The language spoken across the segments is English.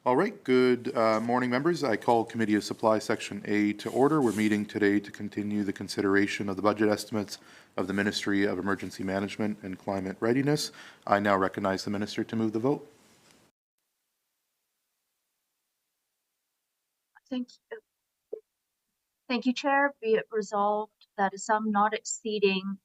All right, good morning, members. I call Committee of Supply Section A to order. We're meeting today to continue the consideration of the budget estimates of the Ministry of Emergency Management and Climate Readiness. I now recognize the Minister to move the vote. Thank you, Chair. Be it resolved that a sum not exceeding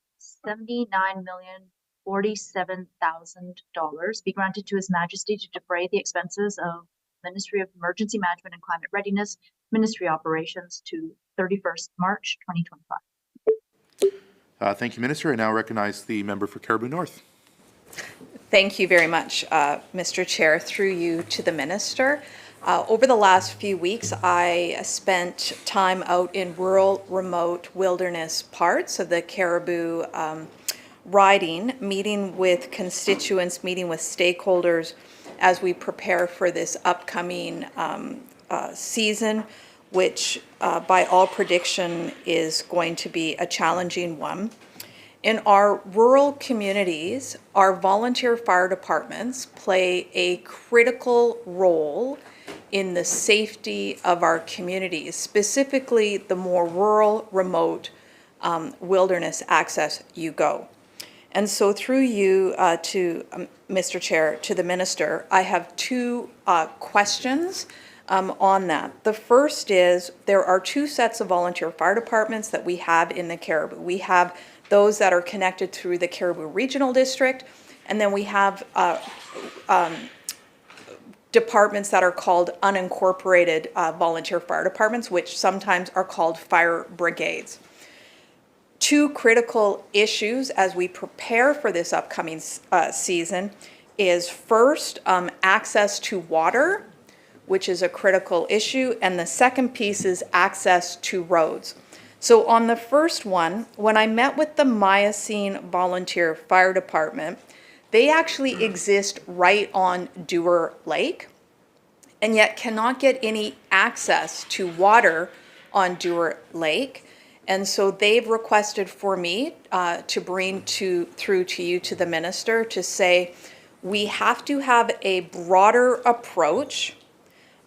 $79,047,000 be granted to His Majesty to defray the expenses of Ministry of Emergency Management and Climate Readiness Ministry operations to 31st March 2025. Thank you, Minister. I now recognize the member for Caribou North. Thank you very much, Mr. Chair. Through you to the Minister. Over the last few weeks, I spent time out in rural, remote wilderness parts of the Caribou riding, meeting with constituents, meeting with stakeholders as we prepare for this upcoming season, which by all prediction is going to be a challenging one. In our rural communities, our volunteer fire departments play a critical role in the safety of our communities, specifically the more rural, remote wilderness access you go. And so through you to Mr. Chair, to the Minister, I have two questions on that. The first is there are two sets of volunteer fire departments that we have in the Caribou. We have those that are connected through the Caribou Regional District, and then we have departments that are called unincorporated volunteer fire departments, which sometimes are called fire brigades. Two critical issues as we prepare for this upcoming season is first, access to water, which is a critical issue, and the second piece is access to roads. So on the first one, when I met with the Miocene Volunteer Fire Department, they actually exist right on Dewar Lake and yet cannot get any access to water on Dewar Lake. And so they've requested for me to bring through to you, to the Minister, to say we have to have a broader approach,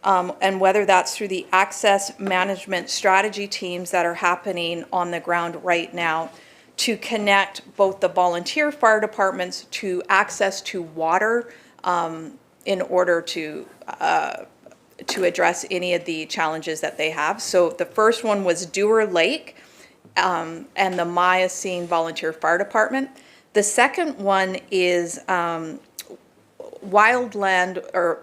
and whether that's through the access management strategy teams that are happening on the ground right now, to connect both the volunteer fire departments to access to water in order to address any of the challenges that they have. So the first one was Dewar Lake and the Miocene Volunteer Fire Department. The second one is Wildland, or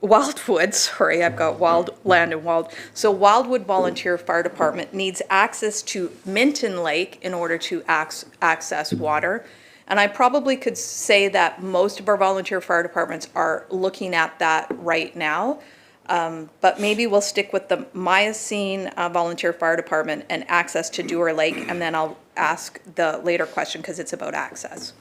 Wildwood, sorry, I've got Wildland and Wild. So Wildwood Volunteer Fire Department needs access to Minton Lake in order to access water. And I probably could say that most of our volunteer fire departments are looking at that right now. But maybe we'll stick with the Miocene Volunteer Fire Department and access to Dewar Lake, and then I'll ask the later question because it's about access.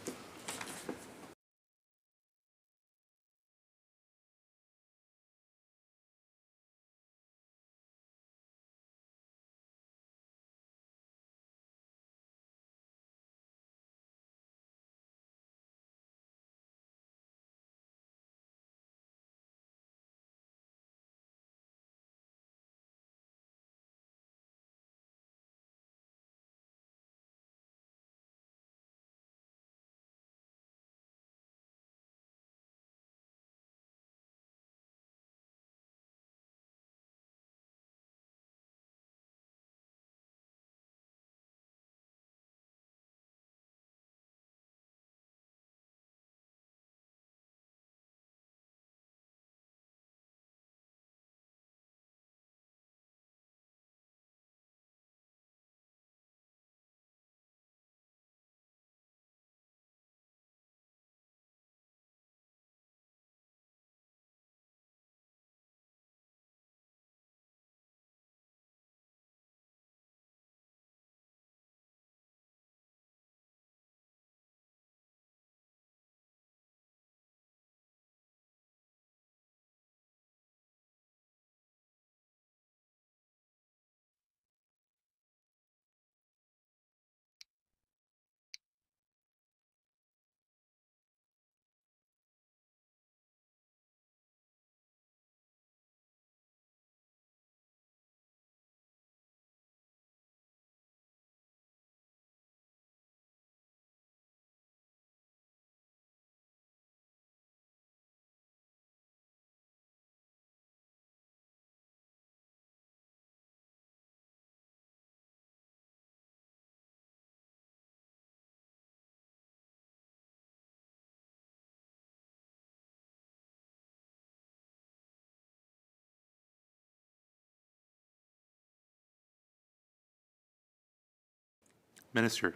Minister.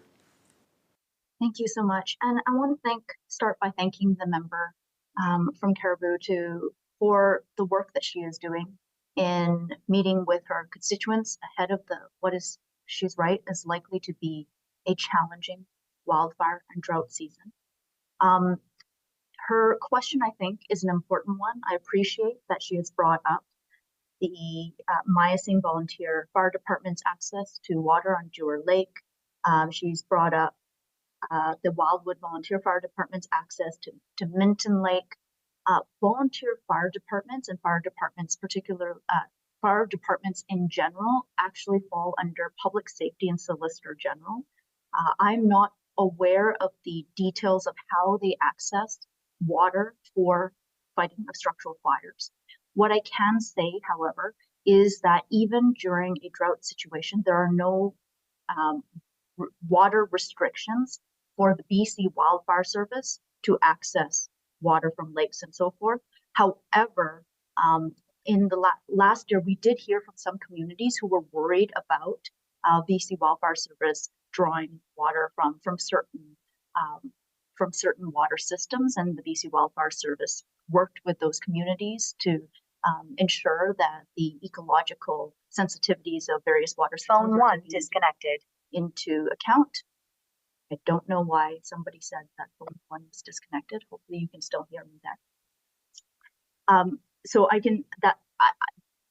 Thank you so much. And I want to start by thanking the member from Caribou for the work that she is doing in meeting with her constituents ahead of she's right, is likely to be a challenging wildfire and drought season. Her question, I think, is an important one. I appreciate that she has brought up the Miocene Volunteer Fire Department's access to water on Dewar Lake. She's brought up the Wildwood Volunteer Fire Department's access to Minton Lake. Volunteer fire departments and fire departments in general actually fall under public safety and solicitor general. I'm not aware of the details of how they access water for fighting of structural fires. What I can say, however, is that even during a drought situation, there are no water restrictions for the BC Wildfire Service to access water from lakes and so forth. However, in the last year, we did hear from some communities who were worried about BC Wildfire Service drawing water from certain water systems, and the BC Wildfire Service worked with those communities to ensure that the ecological sensitivities of various water systems Phone one disconnected. into account. I don't know why somebody said that phone one was disconnected. Hopefully you can still hear me there. So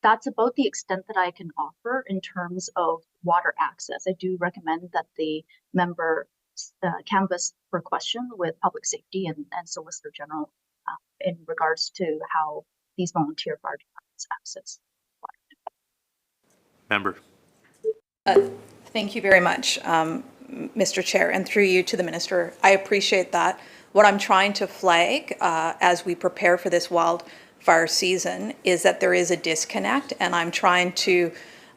that's about the extent that I can offer in terms of water access. I do recommend that the member canvass for question with public safety and Solicitor General in regards to how these volunteer fire departments access water. Member. Thank you very much, Mr. Chair, and through you to the Minister. I appreciate that. What I'm trying to flag as we prepare for this wildfire season is that there is a disconnect, and I'm trying to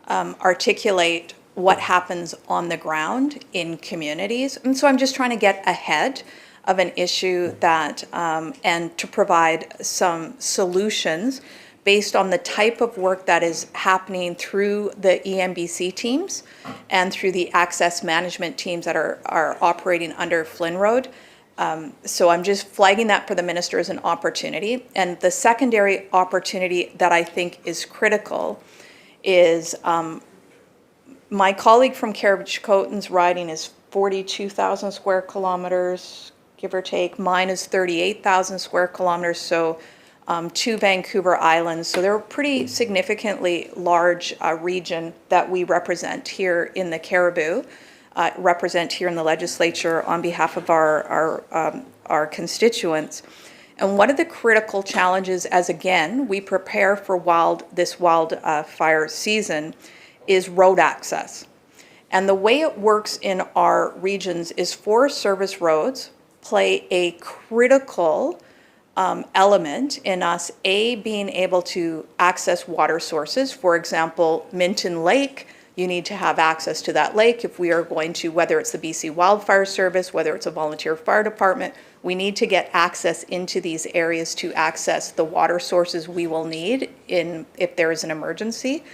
articulate what happens on the ground in communities. And so I'm just trying to get ahead of an issue that, and to provide some solutions based on the type of work that is happening through the EMBC teams and through the access management teams that are operating under Flynn Road. So I'm just flagging that for the Minister as an opportunity. And the secondary opportunity that I think is critical is my colleague from Carrick-Chicoten's riding is 42,000 square kilometers, give or take. Mine is 38,000 square kilometers, so 2 Vancouver Islands. So they're a pretty significantly large region that we represent here in the Caribou, represent here in the Legislature on behalf of our constituents. And one of the critical challenges as, again, we prepare for this wildfire season is road access. And the way it works in our regions is Forest Service roads play a critical element in us, being able to access water sources. For example, Minton Lake, you need to have access to that lake if we are going to, whether it's the BC Wildfire Service, whether it's a volunteer fire department, we need to get access into these areas to access the water sources we will need if there is an emergency.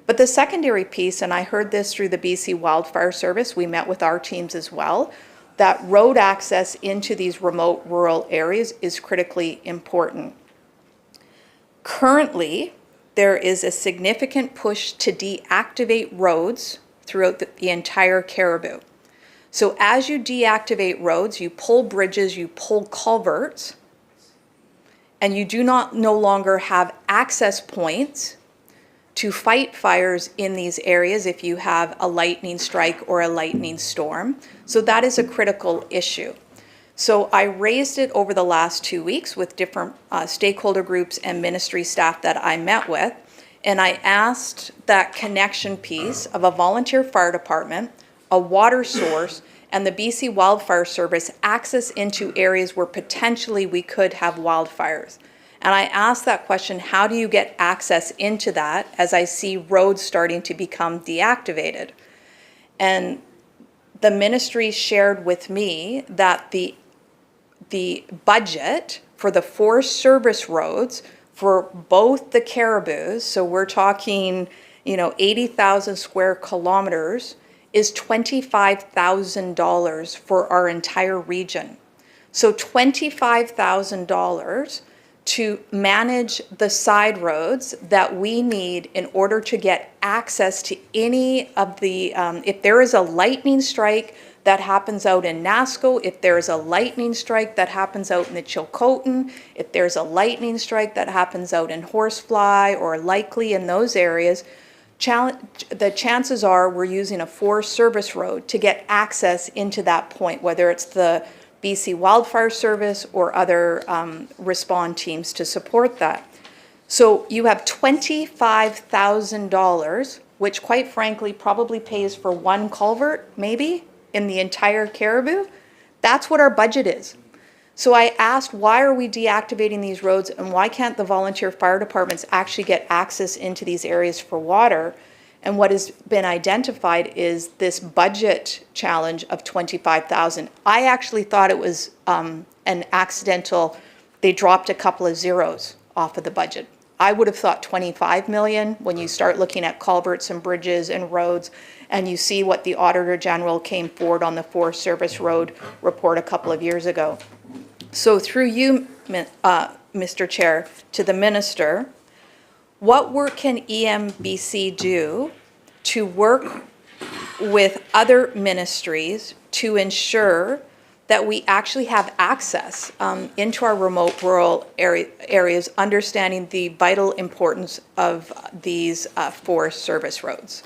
But the secondary piece, and I heard this through the BC Wildfire Service, we met with our teams as well, that road access into these remote rural areas is critically important. Currently, there is a significant push to deactivate roads throughout the entire Caribou. So as you deactivate roads, you pull bridges, you pull culverts, and you do no longer have access points to fight fires in these areas if you have a lightning strike or a lightning storm. So that is a critical issue. So I raised it over the last 2 weeks with different stakeholder groups and ministry staff that I met with, and I asked that connection piece of a volunteer fire department, a water source, and the BC Wildfire Service access into areas where potentially we could have wildfires. And I asked that question, how do you get access into that as I see roads starting to become deactivated? And the ministry shared with me that the budget for the Forest Service roads for both the Caribous, so we're talking, 80,000 square kilometers, is $25,000 for our entire region. So $25,000 to manage the side roads that we need in order to get access to any of the, if there is a lightning strike that happens out in Nasco, if there's a lightning strike that happens out in the Chilcotin, if there's a lightning strike that happens out in Horsefly or likely in those areas, the chances are we're using a Forest Service road to get access into that point, whether it's the BC Wildfire Service or other respond teams to support that. So you have $25,000, which quite frankly probably pays for one culvert, maybe, in the entire Caribou. That's what our budget is. So I asked, why are we deactivating these roads and why can't the volunteer fire departments actually get access into these areas for water? And what has been identified is this budget challenge of $25,000. I actually thought it was an accidental, they dropped a couple of zeros off of the budget. I would have thought 25 million when you start looking at culverts and bridges and roads, and you see what the Auditor General came forward on the Forest Service Road report a couple of years ago. So through you, Mr. Chair, to the Minister, what work can EMBC do to work with other ministries to ensure that we actually have access into our remote rural areas, understanding the vital importance of these Forest Service roads?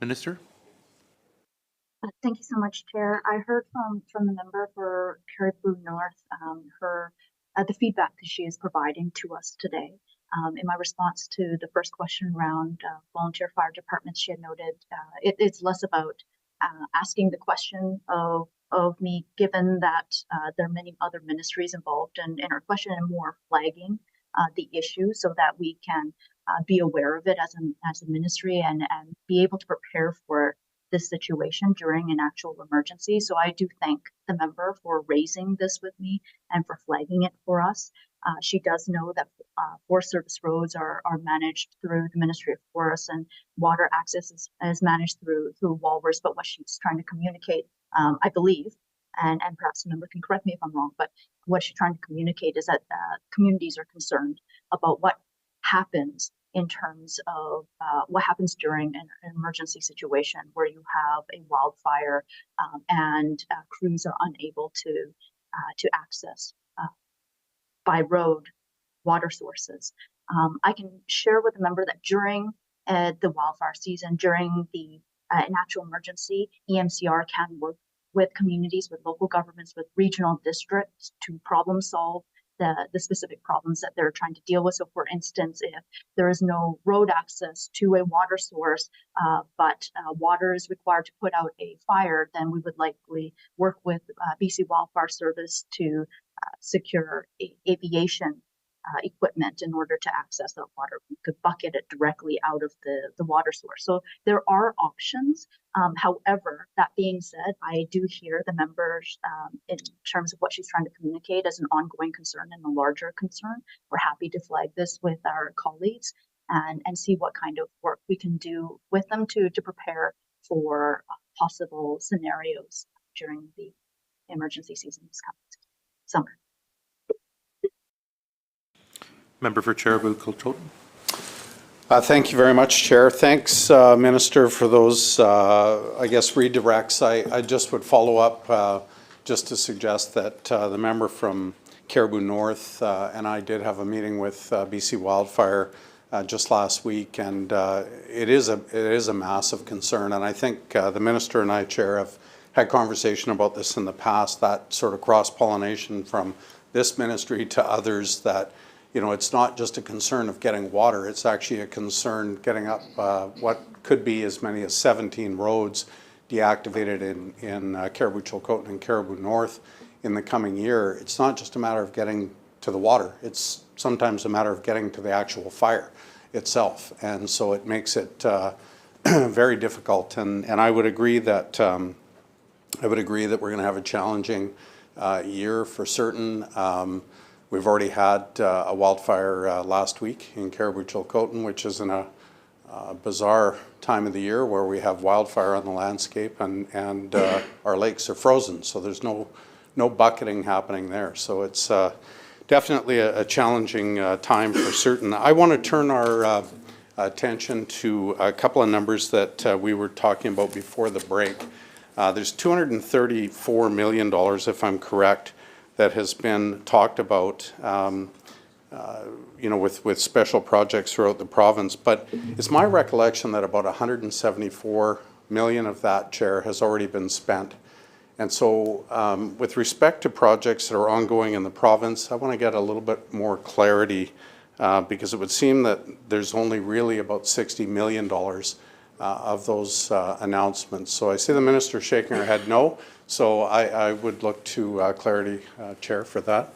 Minister? Thank you so much, Chair. I heard from the member for Caribou North, the feedback that she is providing to us today. In my response to the first question around volunteer fire departments, she had noted it's less about asking the question of me, given that there are many other ministries involved in our question, and more flagging the issue so that we can be aware of it as a ministry and be able to prepare for this situation during an actual emergency. So I do thank the member for raising this with me and for flagging it for us. She does know that Forest Service roads are managed through the Ministry of Forests, and water access is managed through Walrus. But what she's trying to communicate, I believe, and perhaps the member can correct me if I'm wrong, but what she's trying to communicate is that communities are concerned about what happens in terms of what happens during an emergency situation where you have a wildfire and crews are unable to access by road water sources. I can share with the member that during the wildfire season, during the natural emergency, EMCR can work with communities, with local governments, with regional districts to problem solve the specific problems that they're trying to deal with. So for instance, if there is no road access to a water source, but water is required to put out a fire, then we would likely work with BC Wildfire Service to secure aviation equipment in order to access that water. We could bucket it directly out of the water source. So there are options. However, that being said, I do hear the members in terms of what she's trying to communicate as an ongoing concern and a larger concern. We're happy to flag this with our colleagues and see what kind of work we can do with them to prepare for possible scenarios during the emergency season this coming summer. Member for Caribou-Chilcotin. Thank you very much, Chair. Thanks, Minister, for those, I guess, redirects. I just would follow up just to suggest that the member from Caribou North and I did have a meeting with BC Wildfire just last week, and it is a massive concern. And I think the Minister and I, Chair, have had conversation about this in the past, that sort of cross-pollination from this ministry to others, that it's not just a concern of getting water, it's actually a concern getting up what could be as many as 17 roads deactivated in Caribou-Chilcotin and Caribou North in the coming year. It's not just a matter of getting to the water, it's sometimes a matter of getting to the actual fire itself. And so it makes it very difficult. And I would agree that we're going to have a challenging year for certain. We've already had a wildfire last week in Caribou-Chilcotin, which is in a bizarre time of the year where we have wildfire on the landscape and our lakes are frozen, so there's no bucketing happening there. So it's definitely a challenging time for certain. I want to turn our attention to a couple of numbers that we were talking about before the break. There's $234 million, if I'm correct, that has been talked about, with special projects throughout the province. But it's my recollection that about 174 million of that, Chair, has already been spent. And so with respect to projects that are ongoing in the province, I want to get a little bit more clarity because it would seem that there's only really about $60 million of those announcements. So I see the Minister shaking her head no. So I would look to clarity, Chair, for that.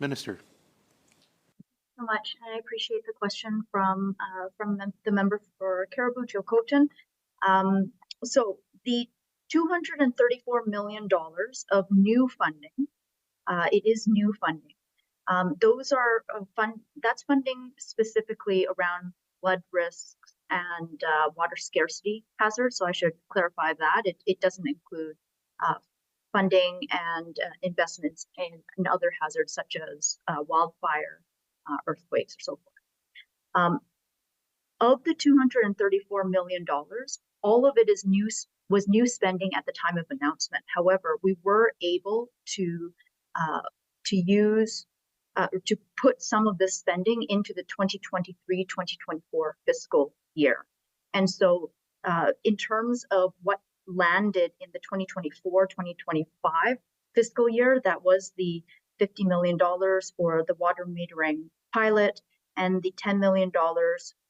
Minister. So much, and I appreciate the question from the member for Caribou-Chilcotin. So the $234 million of new funding, it is new funding, Those are that's funding specifically around flood risks and water scarcity hazards. So I should clarify that. It doesn't include funding and investments in other hazards such as wildfire, earthquakes, or so forth. Of the $234 million, all of it was new spending at the time of announcement. However, we were able to use to put some of this spending into the 2023-2024 fiscal year. And so in terms of what landed in the 2024-2025 fiscal year, that was the $50 million for the water metering pilot and the $10 million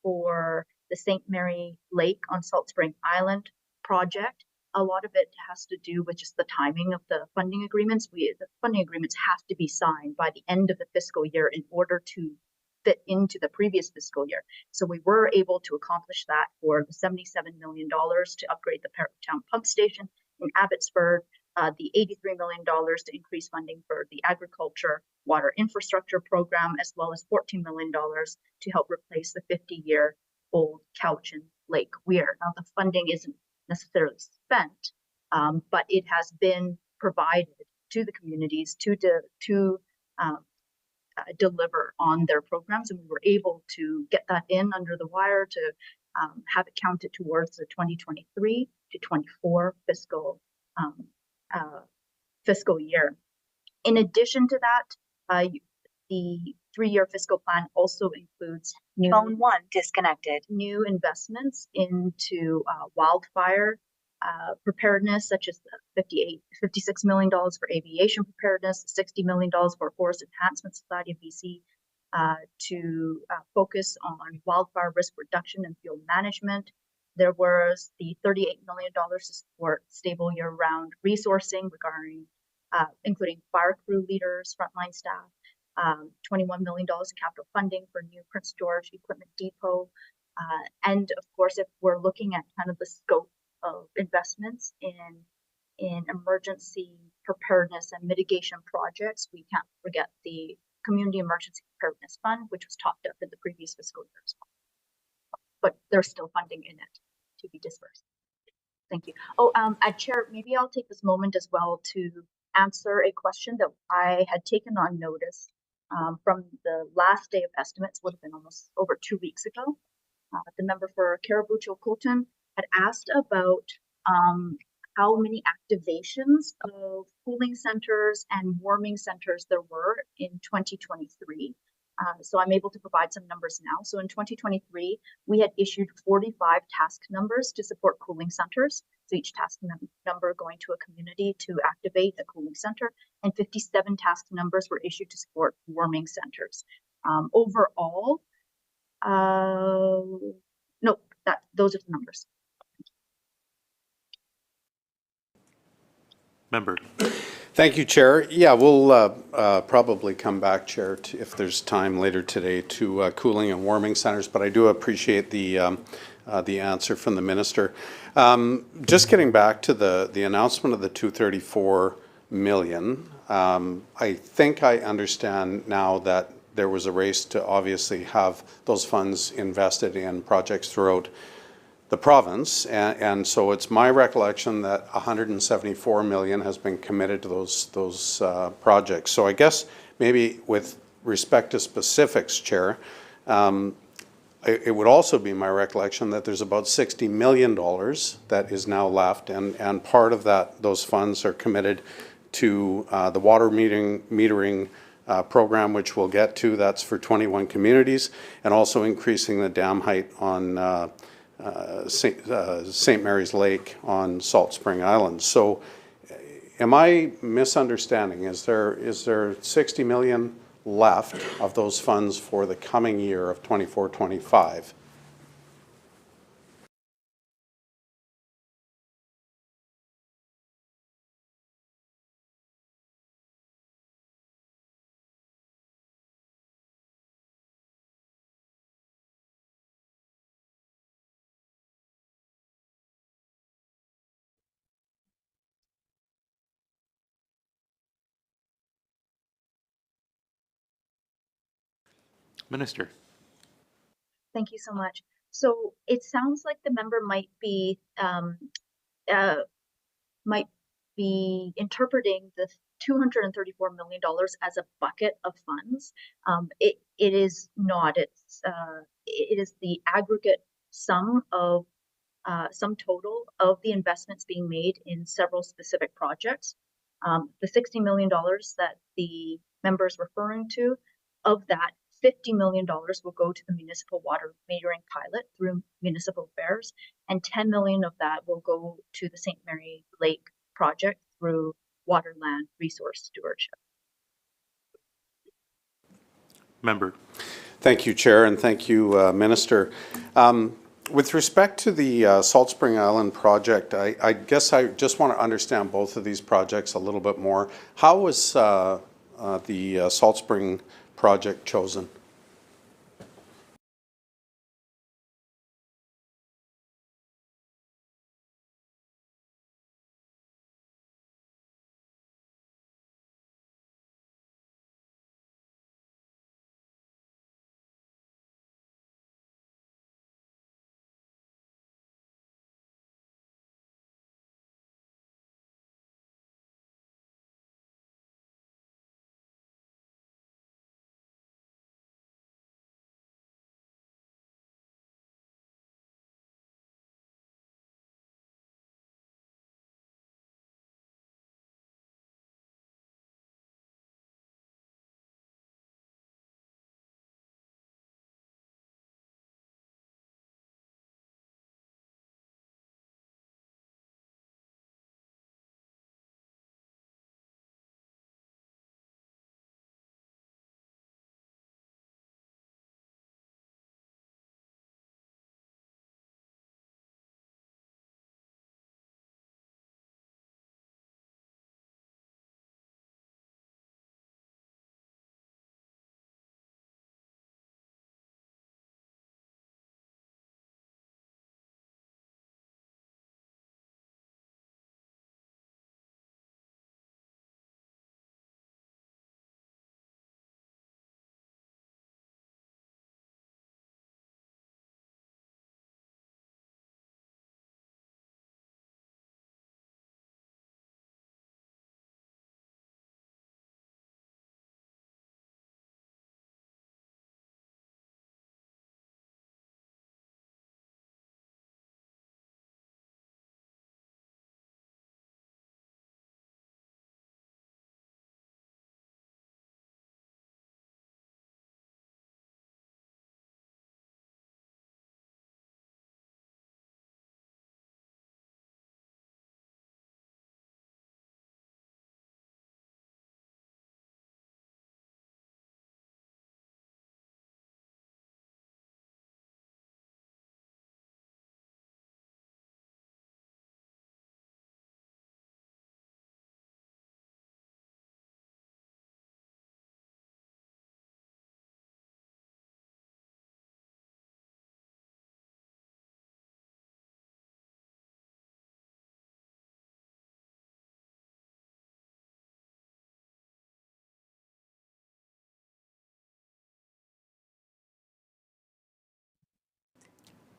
for the St. Mary Lake on Salt Spring Island project. A lot of it has to do with just the timing of the funding agreements. The funding agreements have to be signed by the end of the fiscal year in order to fit into the previous fiscal year. So we were able to accomplish that for the $77 million to upgrade the Parrottown pump station in Abbotsford, the $83 million to increase funding for the agriculture water infrastructure program, as well as $14 million to help replace the 50-year-old Cowichan Lake Weir. Now, the funding isn't necessarily spent, but it has been provided to the communities to deliver on their programs, and we were able to get that in under the wire to have it counted towards the 2023 to 24 fiscal year. In addition to that, the 3-year fiscal plan also includes new investments into wildfire preparedness, such as the $56 million for aviation preparedness, $60 million for Forest Enhancement Society of BC to focus on wildfire risk reduction and field management. There was the $38 million to support stable year-round resourcing regarding including fire crew leaders, frontline staff, $21 million in capital funding for new Prince George Equipment Depot. And of course, if we're looking at kind of the scope of investments in emergency preparedness and mitigation projects, we can't forget the Community Emergency Preparedness Fund, which was topped up in the previous fiscal year as well. But there's still funding in it to be dispersed. Thank you. Oh, Chair, maybe I'll take this moment as well to answer a question that I had taken on notice from the last day of estimates, would have been almost over 2 weeks ago. The member for Caribou-Chilcotin had asked about how many activations of cooling centers and warming centers there were in 2023. So I'm able to provide some numbers now. So in 2023, we had issued 45 task numbers to support cooling centers. So each task number going to a community to activate a cooling center, and 57 task numbers were issued to support warming centers. Overall, those are the numbers. Member. Thank you, Chair. Yeah, we'll probably come back, Chair, if there's time later today, to cooling and warming centers, but I do appreciate the answer from the Minister. Just getting back to the announcement of the $234 million, I think I understand now that there was a race to obviously have those funds invested in projects throughout the province, and so it's my recollection that $174 million has been committed to those projects. So I guess maybe with respect to specifics, Chair, it would also be my recollection that there's about $60 million that is now left, and part of those funds are committed to the water metering program, which we'll get to. That's for 21 communities, and also increasing the dam height on St. Mary's Lake on Salt Spring Island. So am I misunderstanding? Is there $60 million left of those funds for the coming year of 24-25? Minister. Thank you so much. So it sounds like the member uh, might be interpreting the $234 million as a bucket of funds. It is not. It is the aggregate sum of sum total of the investments being made in several specific projects. The $60 million that the member is referring to, of that, $50 million will go to the municipal water metering pilot through municipal affairs, and $10 million of that will go to the St. Mary Lake project through waterland resource stewardship. Member. Thank you, Chair, and thank you, Minister. With respect to the Salt Spring Island project, I guess I just want to understand both of these projects a little bit more. How was the Salt Spring project chosen?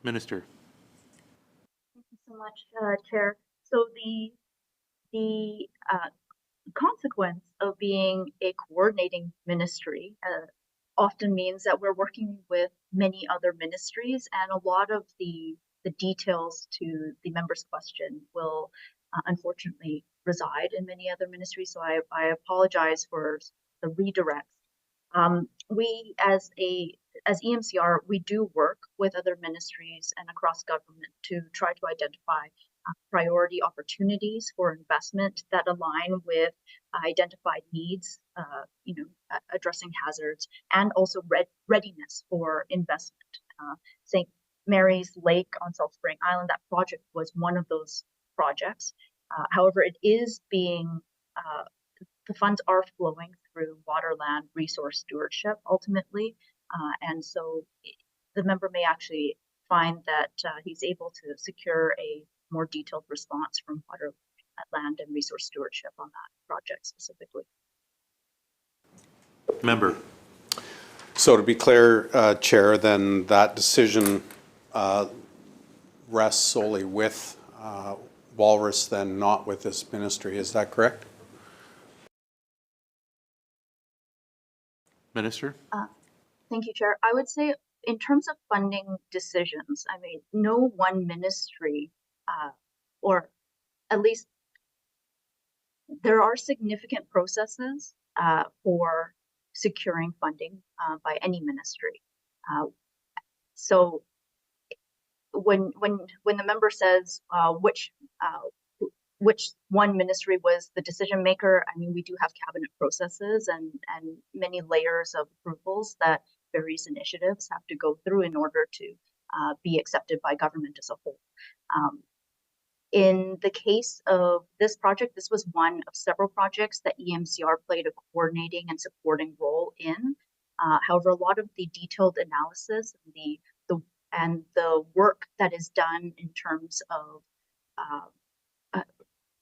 Minister. Thank you so much, Chair. So the consequence of being a coordinating ministry often means that we're working with many other ministries, and a lot of the details to the member's question will unfortunately reside in many other ministries. So I apologize for the redirects. We as EMCR, we do work with other ministries and across government to try to identify priority opportunities for investment that align with identified needs, addressing hazards, and also readiness for investment. St. Mary's Lake on Salt Spring Island, that project was one of those projects. However, it is being the funds are flowing through waterland resource stewardship ultimately, and so the member may actually find that he's able to secure a more detailed response from waterland and resource stewardship on that project specifically. Member. So to be clear, Chair, then that decision rests solely with Walrus, then not with this ministry. Is that correct? Minister? Thank you, Chair. I would say in terms of funding decisions, I mean, no one ministry, or at least there are significant processes for securing funding by any ministry. So when the member says which one ministry was the decision maker, I mean, we do have cabinet processes and many layers of approvals that various initiatives have to go through in order to be accepted by government as a whole. In the case of this project, this was one of several projects that EMCR played a coordinating and supporting role in. However, a lot of the detailed analysis and the work that is done in terms of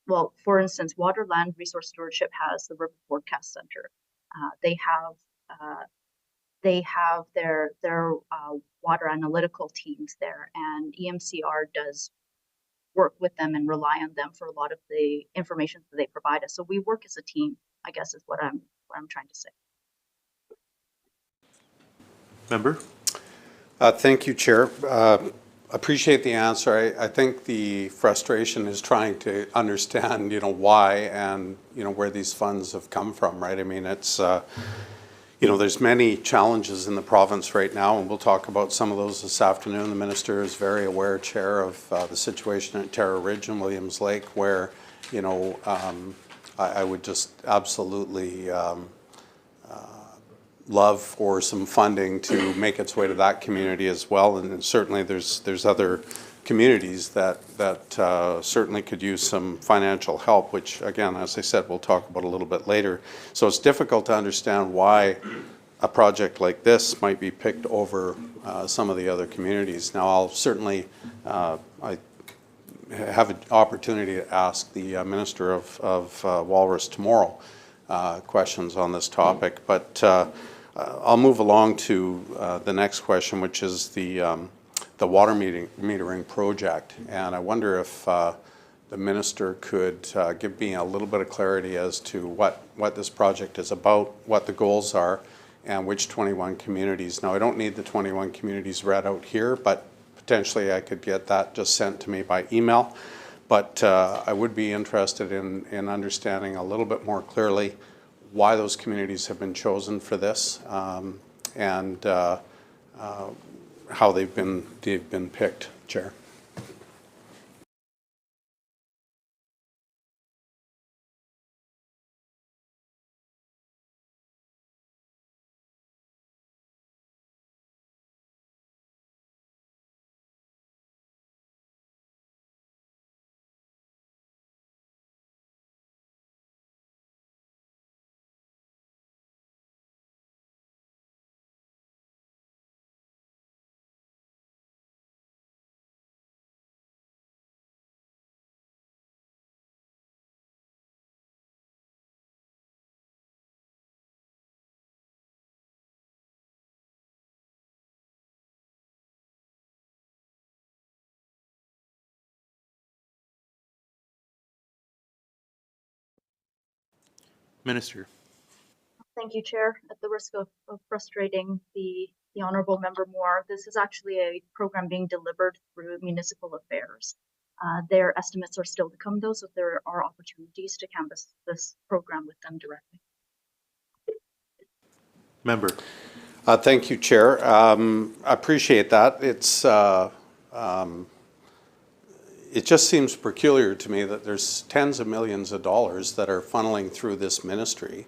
well, for instance, Water Land Resource Stewardship has the River Forecast Center. They have their water analytical teams there, and EMCR does work with them and rely on them for a lot of the information that they provide us. So we work as a team, I guess, is what I'm trying to say. Member? Thank you, Chair. Appreciate the answer. I think the frustration is trying to understand, why and, where these funds have come from, right? I mean, it's, there's many challenges in the province right now, and we'll talk about some of those this afternoon. The minister is very aware, Chair, of the situation at Tara Ridge and Williams Lake, where, I would just absolutely love for some funding to make its way to that community as well, and certainly there's other communities that certainly could use some financial help, which again, as I said, we'll talk about a little bit later. So it's difficult to understand why a project like this might be picked over some of the other communities. Now, I'll certainly I have an opportunity to ask the Minister of Walrus tomorrow questions on this topic, but I'll move along to the next question, which is the water metering project. And I wonder if the minister could give me a little bit of clarity as to what this project is about, what the goals are, and which 21 communities. Now, I don't need the 21 communities read out here, but potentially I could get that just sent to me by email. But I would be interested in understanding a little bit more clearly why those communities have been chosen for this, and how they've been picked, Chair. Minister? Thank you, Chair. At the risk of frustrating the Honourable Member Moore, this is actually a program being delivered through Municipal Affairs. Their estimates are still to come, though, so there are opportunities to canvass this program with them directly. Member? Thank you, Chair. I appreciate that. It just seems peculiar to me that there's tens of millions of dollars that are funneling through this ministry,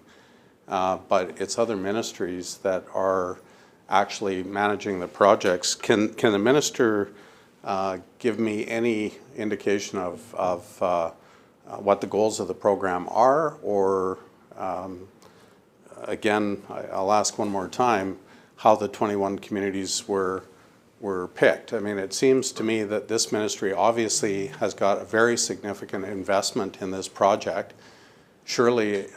but it's other ministries that are actually managing the projects. Can the minister give me any indication of what the goals of the program are, or again, I'll ask one more time, how the 21 communities were picked? I mean, it seems to me that this ministry obviously has got a very significant investment in this project. Surely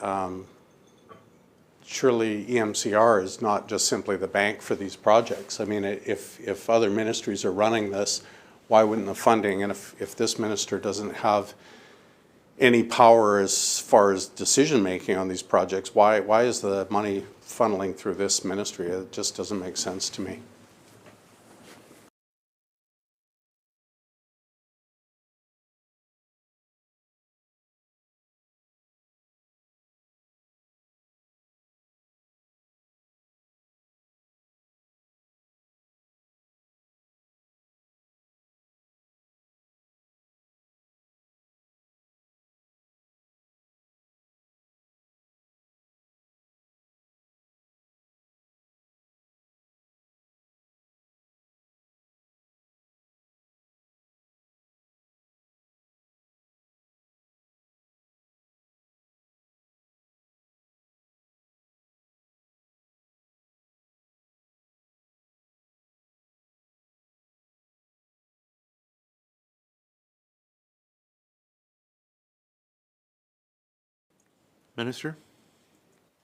surely EMCR is not just simply the bank for these projects. I mean, if other ministries are running this, why wouldn't the funding, and if this minister doesn't have any power as far as decision-making on these projects, why is the money funneling through this ministry? It just doesn't make sense to me. Minister?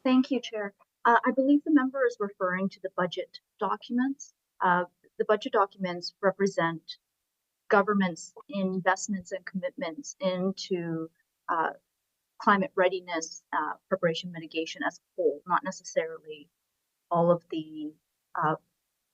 Thank you, Chair. I believe the member is referring to the budget documents. The budget documents represent government's investments and commitments into climate readiness, preparation, mitigation as a whole, not necessarily all of the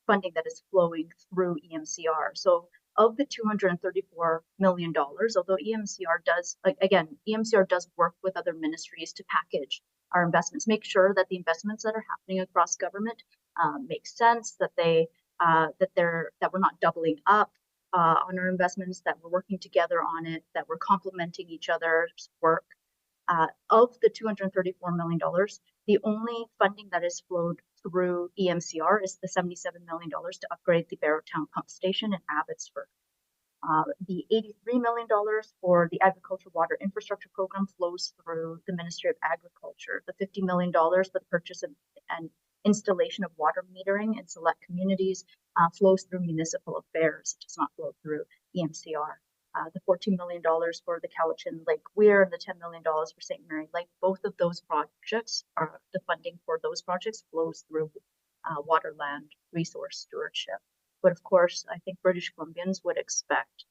funding that is flowing through EMCR. So of the $234 million, although EMCR does, again, EMCR does work with other ministries to package our investments, make sure that the investments that are happening across government make sense, that we're not doubling up on our investments, that we're working together on it, that we're complementing each other's work. Of the $234 million, the only funding that is flowed through EMCR is the $77 million to upgrade the Barrowtown pump station in Abbotsford. The $83 million for the Agriculture Water Infrastructure Program flows through the Ministry of Agriculture. The $50 million for the purchase and installation of water metering in select communities flows through Municipal Affairs. It does not flow through EMCR. The $14 million for the Cowichan Lake Weir and the $10 million for St. Mary Lake, both of those projects are the funding for those projects flows through waterland resource stewardship. But of course, I think British Columbians would expect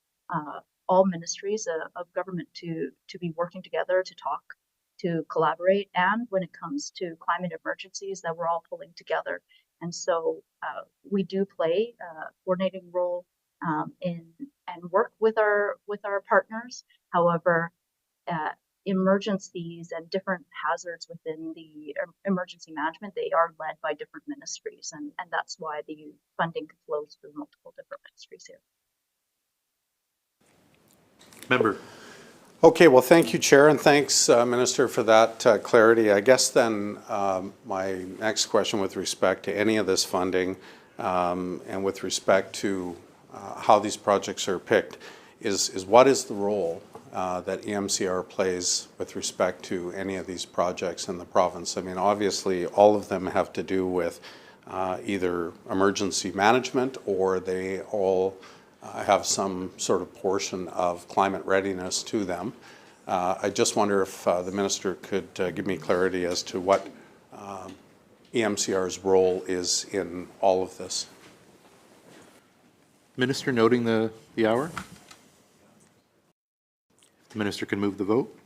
all ministries of government to be working together, to talk, to collaborate, and when it comes to climate emergencies, that we're all pulling together. And so we do play a coordinating role and work with our partners. However, emergencies and different hazards within the emergency management, they are led by different ministries, and that's why the funding flows through multiple different ministries here. Member? Okay, well, thank you, Chair, and thanks, Minister, for that clarity. I guess then my next question with respect to any of this funding and with respect to how these projects are picked is what is the role that EMCR plays with respect to any of these projects in the province? I mean, obviously, all of them have to do with either emergency management, or they all have some sort of portion of climate readiness to them. I just wonder if the Minister could give me clarity as to what EMCR's role is in all of this. Minister, noting the hour. The Minister can move the vote.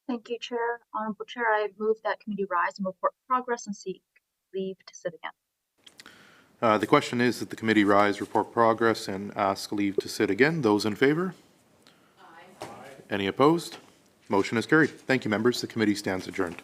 Thank you, Chair. Honorable Chair, I move that committee rise and report progress and seek leave to sit again. The question is that the committee rise, report progress, and ask leave to sit again. Those in favor? Aye. Any opposed? Motion is carried. Thank you, members. The committee stands adjourned.